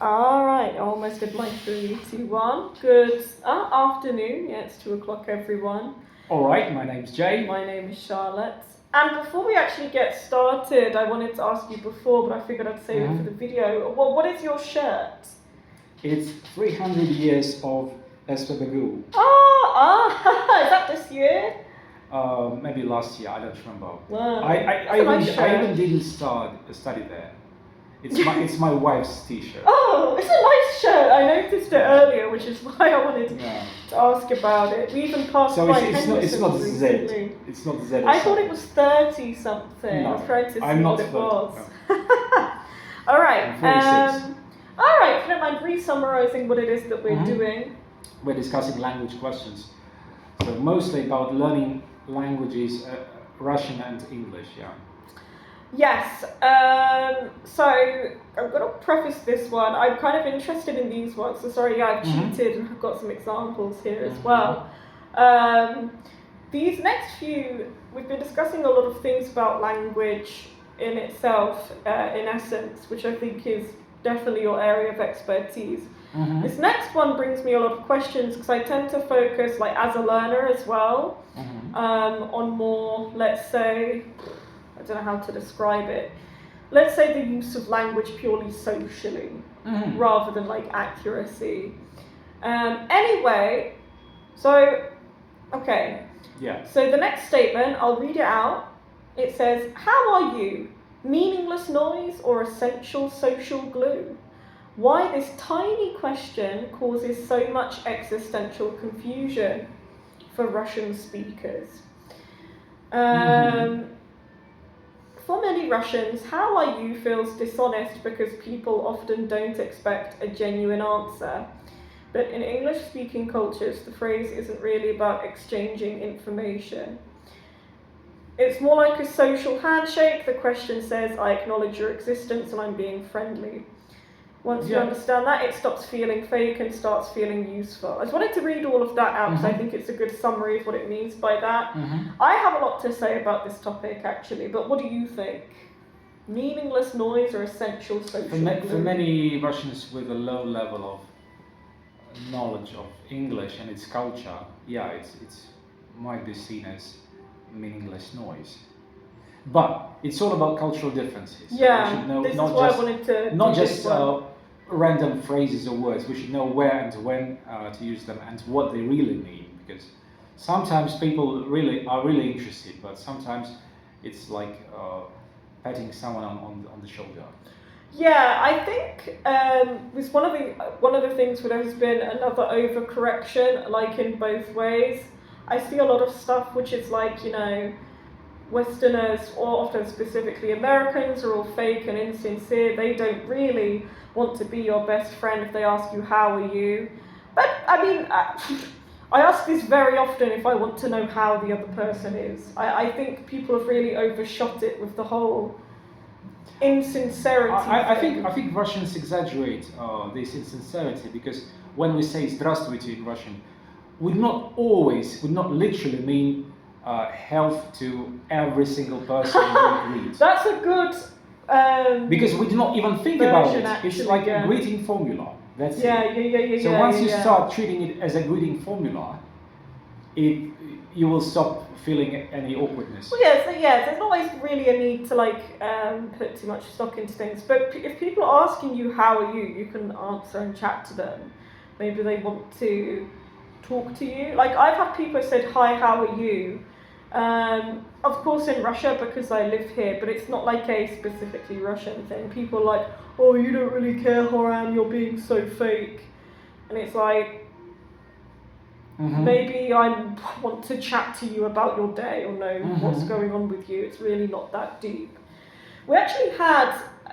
All right, almost did my 3, 2, 1. Good afternoon. Yeah, it's 2 o'clock, everyone. All right, my name's Jay. My name is Charlotte. And before we actually get started, I wanted to ask you before, but I figured I'd save it for the video. What is your shirt? It's 300 years of Espagagoo. Is that this year? Maybe last year, I don't remember. Wow. I even didn't study there. It's my wife's t-shirt. Oh, it's a nice shirt. I noticed it earlier, which is why I wanted to ask about it. We even passed by Henderson's it's not recently. Z. It's not Z. I thought it was 30 something. No, I was trying to see what it was. No. All right. I'm 46. All right. If you don't mind re-summarizing what it is that we're doing. We're discussing language questions. So mostly about learning languages, Russian and English. Yeah. Yes, so I'm going to preface this one. I'm kind of interested in these ones, so sorry, I've cheated and I've got some examples here as well. These next few, we've been discussing a lot of things about language in itself, in essence, which I think is definitely your area of expertise. This next one brings me a lot of questions because I tend to focus, like as a learner as well, on more, let's say, I don't know how to describe it. Let's say the use of language purely socially, rather than like accuracy. Anyway, so, okay. Yeah. So the next statement, I'll read it out. It says, "How are you? Meaningless noise or essential social glue? Why this tiny question causes so much existential confusion for Russian speakers." For many Russians, "how are you" feels dishonest because people often don't expect a genuine answer. But in English-speaking cultures, the phrase isn't really about exchanging information. It's more like a social handshake. The question says, "I acknowledge your existence and I'm being friendly." Once you understand that, it stops feeling fake and starts feeling useful. I just wanted to read all of that out because I think it's a good summary of what it means by that. I have a lot to say about this topic, actually, but what do you think? Meaningless noise or essential social glue? For many Russians with a low level of knowledge of English and its culture, it's might be seen as meaningless noise. But it's all about cultural differences. Yeah, we should know, this is why I wanted to not just random phrases or words. We should know where and when to use them and what they really mean. Because sometimes people are really interested, but sometimes it's like patting someone on the shoulder. Yeah, I think it's one of the things where there has been another overcorrection, like in both ways. I see a lot of stuff which is like, Westerners, or often specifically Americans, are all fake and insincere. They don't really want to be your best friend if they ask you, "How are you?" But, I mean, I ask this very often if I want to know how the other person is. I think people have really overshot it with the whole insincerity I think Russians exaggerate this insincerity because when we say "здравствуйте" in Russian, we not literally mean health to every single person we greet. That's a good because we do not even think about it. Actually, it's like a greeting formula. That's it. Yeah. So once you start treating it as a greeting formula, you will stop feeling any awkwardness. Well, there's not always really a need to put too much stock into things. But if people are asking you "How are you?", you can answer and chat to them. Maybe they want to talk to you. Like I've had people who said, "Hi, how are you?" Of course in Russia because I live here, but it's not like a specifically Russian thing. People are like, "Oh, you don't really care how I am, you're being so fake." And it's like, maybe I want to chat to you about your day or know what's going on with you. It's really not that deep. We actually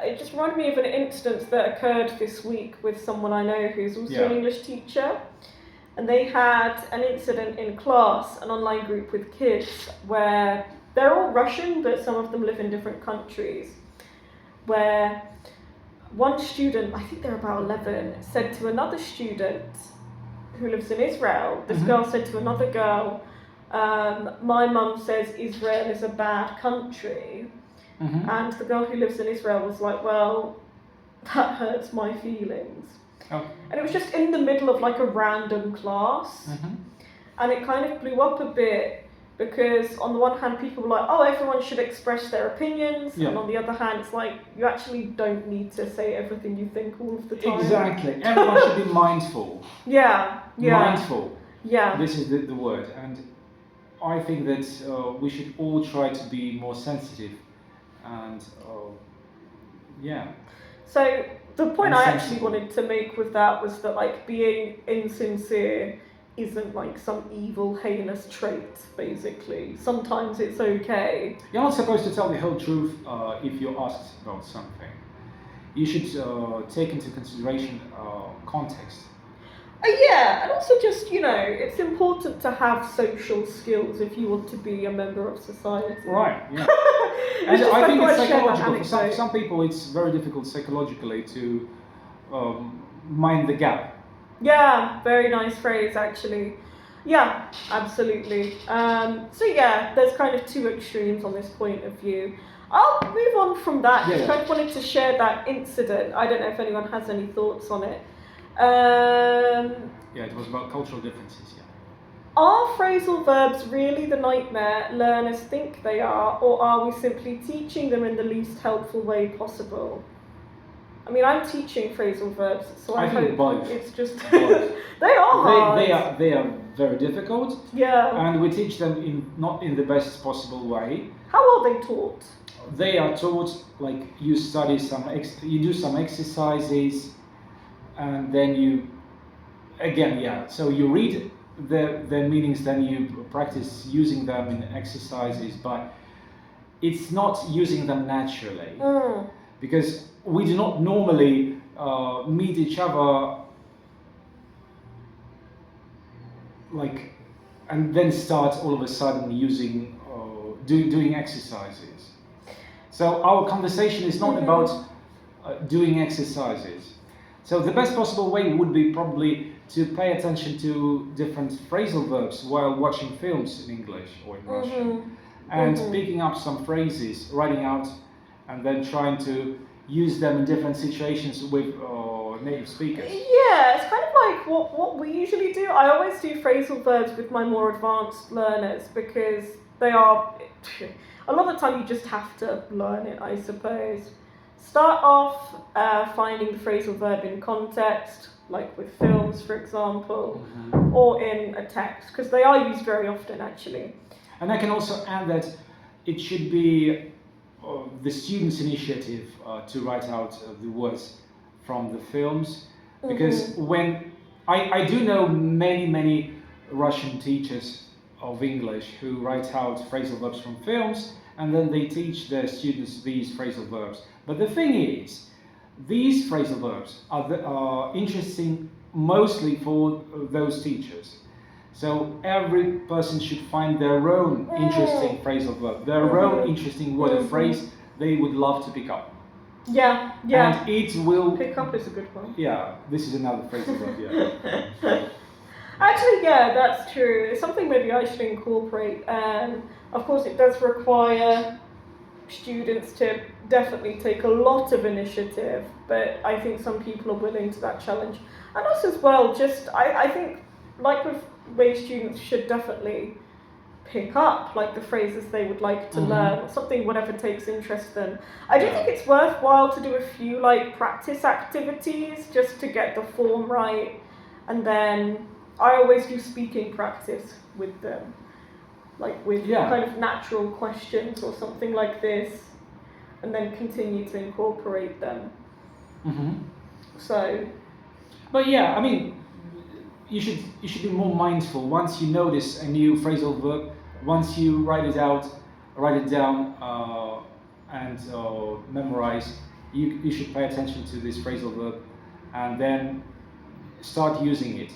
it just reminded me of an instance that occurred this week with someone I know who's also an English teacher. And they had an incident in class, an online group with kids, where they're all Russian, but some of them live in different countries, where one student, I think they're about 11, said to another student who lives in Israel, this girl said to another girl, "My mum says Israel is a bad country." And the girl who lives in Israel was like, "Well, that hurts my feelings. Oh. And it was just in the middle of like a random class, and it kind of blew up a bit because on the one hand people were like, oh, everyone should express their opinions, Yeah. and on the other hand it's like, you actually don't need to say everything you think all of the time. Exactly. Everyone should be mindful. Yeah. Mindful. Yeah. This is the word. And I think that we should all try to be more sensitive and yeah. So the point I actually Insensible. wanted to make with that was that like being insincere isn't like some evil, heinous trait, basically. Sometimes it's okay. You're not supposed to tell the whole truth if you're asked about something. You should take into consideration context. Yeah, and also just, it's important to have social skills if you want to be a member of society. Right, yeah. It's And just I think thought it's I'd share that psychological. For anecdote. some people, it's very difficult psychologically to mind the gap. Yeah, very nice phrase actually. Yeah, absolutely. So yeah, there's kind of two extremes on this point of view. I'll move on from that. Yeah, Just yeah. kind of wanted to share that incident. I don't know if anyone has any thoughts on it. Yeah, it was about cultural differences, yeah. Are phrasal verbs really the nightmare learners think they are, or are we simply teaching them in the least helpful way possible? I mean, I'm teaching phrasal verbs, so I think hope both. it's just Both. they are hard. They are very difficult, Yeah. and we teach them not in the best possible way. How are they taught? They are taught like you study you do some exercises, and then you so you read the meanings, then you practice using them in exercises, but it's not using them naturally. Because we do not normally meet each other like and then start all of a sudden using doing exercises. So our conversation is not about doing exercises. So the best possible way would be probably to pay attention to different phrasal verbs while watching films in English or in Russian, and picking up some phrases, writing out, and then trying to use them in different situations with native speakers. Yeah, it's kind of like what we usually do. I always do phrasal verbs with my more advanced learners because they are, a lot of the time you just have to learn it, I suppose. Start off finding the phrasal verb in context, like with films, for example, or in a text, because they are used very often, actually. And I can also add that it should be the students' initiative to write out the words from the films, because when I do know many Russian teachers of English who write out phrasal verbs from films, and then they teach their students these phrasal verbs. But the thing is, these phrasal verbs are interesting mostly for those teachers. So every person should find their own interesting phrasal verb, their own interesting word or phrase they would love to pick up. Yeah. And it will... Pick up is a good one. Yeah, this is another phrasal verb, yeah. Actually, yeah, that's true. It's something maybe I should incorporate. Of course, it does require students to definitely take a lot of initiative, but I think some people are willing to that challenge. And us as well, I think, like with way students should definitely pick up like the phrases they would like to learn, something whatever takes interest them. I do think it's worthwhile to do a few like practice activities just to get the form right, and then I always do speaking practice with them, like with kind of natural questions or something like this, and then continue to incorporate them. So, but yeah, I mean, you should be more mindful. Once you notice a new phrasal verb, once you write it down, and memorize, you should pay attention to this phrasal verb, and then start using it.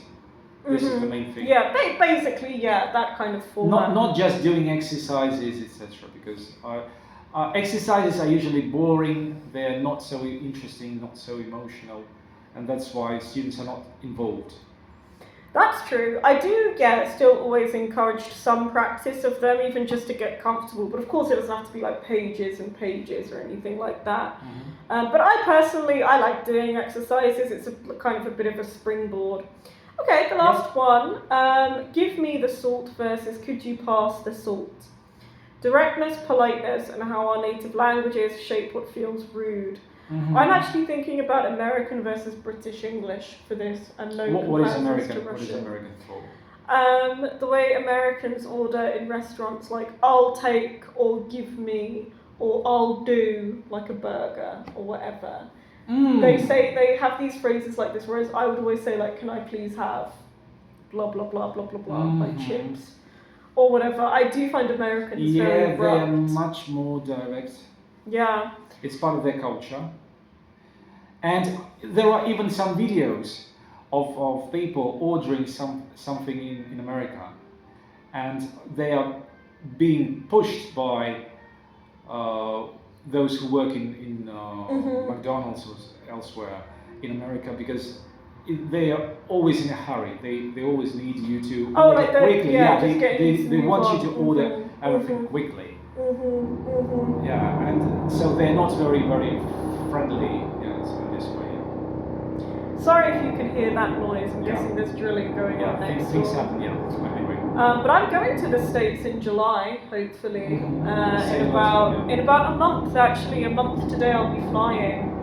This is the main thing. Yeah, basically, yeah, that kind of format. Not just doing exercises, etc. Because exercises are usually boring. They're not so interesting, not so emotional, and that's why students are not involved. That's true. I do, still always encourage some practice of them, even just to get comfortable. But of course, it doesn't have to be like pages and pages or anything like that. But I personally, I like doing exercises. It's kind of a bit of a springboard. Okay, the last one. Give me the salt versus could you pass the salt? Directness, politeness, and how our native languages shape what feels rude. I'm actually thinking about American versus British English for this, and no What is comparisons American? to What is Russian. American for? The way Americans order in restaurants, like I'll take or give me or I'll do, like a burger or whatever. They have these phrases like this, whereas I would always say like, can I please have blah blah blah blah blah blah, like chips or whatever. I do find Americans very abrupt. They are much more direct. Yeah. It's part of their culture. And there are even some videos of people ordering something in America, and they are being pushed by those who work in McDonald's or elsewhere in America, because they are always in a hurry. They always need you to order quickly. They want you to order everything quickly. Yeah, and so they're not very friendly. In this way. Sorry if you can hear that noise. I'm guessing there's drilling going on next things door. happen. Anyway. But I'm going to the States in July, hopefully. In about a month, actually. A month today I'll be flying.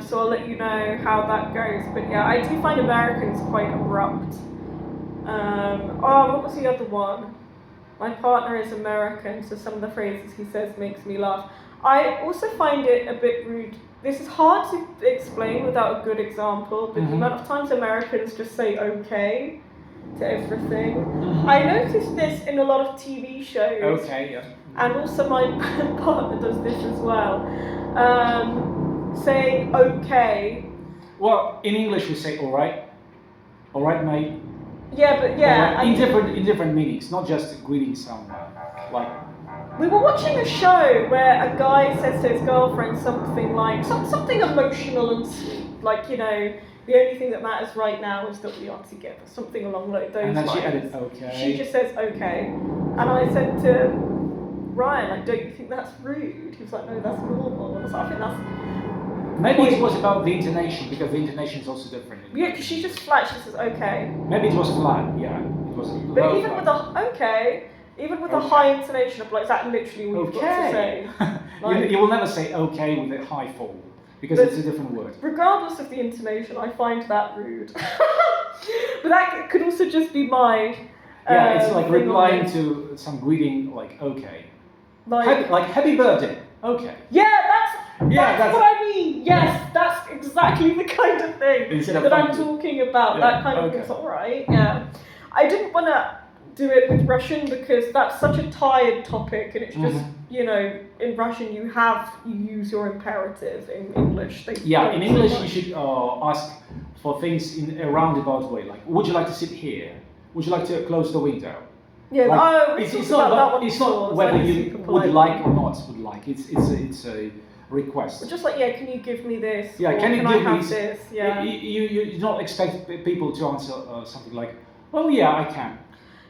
So I'll let you know how that goes. But yeah, I do find Americans quite abrupt. What was the other one? My partner is American, so some of the phrases he says makes me laugh. I also find it a bit rude. This is hard to explain without a good example, but the amount of times Americans just say okay to everything. I noticed this in a lot of TV shows. Okay, yeah. And also my partner does this as well. Saying okay. Well, in English we say alright. Alright, mate. Yeah, but in different meanings, not just greeting someone. Like, we were watching a show where a guy says to his girlfriend something like something emotional and sweet, like, you know, the only thing that matters right now is that we are together, something along those lines. And then she added okay. She just says okay, and I said to Ryan, like, don't you think that's rude? He was like, no, that's normal. And I was like, I think that's. Maybe it was about the intonation, because the intonation is also different. Yeah, because she just flat, she says okay. Maybe it was flat, yeah. It was. But even with the okay. Even with a high intonation of like, is that literally what you've got to say? Like, you will never say okay with a high fall, because it's a different word. Regardless of the intonation, I find that rude. But that could also just be my. It's like replying to some greeting, like okay. Like happy birthday, okay. Yeah, that's what I mean. Yes, that's exactly the kind of thing that I'm talking about. Yeah, that kind of thing's alright. Yeah, I didn't want to do it with Russian because that's such a tired topic, and it's just, you know, in Russian you use your imperative. In English in English you should ask for things in a roundabout way, like would you like to sit here, would you like to close the window. It's not whether you would like or not would like, it's a request. But just like, can you give me this? Yeah, can you give me this? Yeah. You don't expect people to answer something like, well, yeah, I can.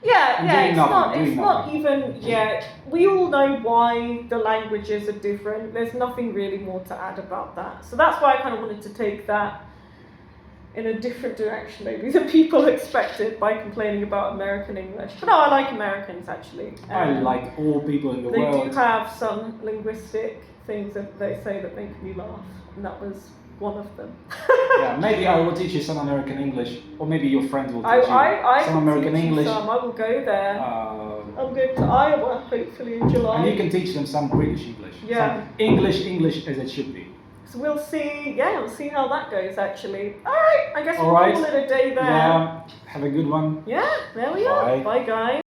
It's not even, we all know why the languages are different. There's nothing really more to add about that. So that's why I kind of wanted to take that in a different direction, maybe, than people expected by complaining about American English. But no, I like Americans, actually. I like all people in the world. They do have some linguistic things that they say that make me laugh, and that was one of them. Maybe I will teach you some American English, or maybe your friend will teach you some American English. I will go there. I'm going to Iowa, hopefully in July. And you can teach them some British English. Yeah. Some English as it should be. So we'll see how that goes, actually. Alright, I guess we'll call it a day there. Yeah, have a good one. Yeah, there we are. Bye guys.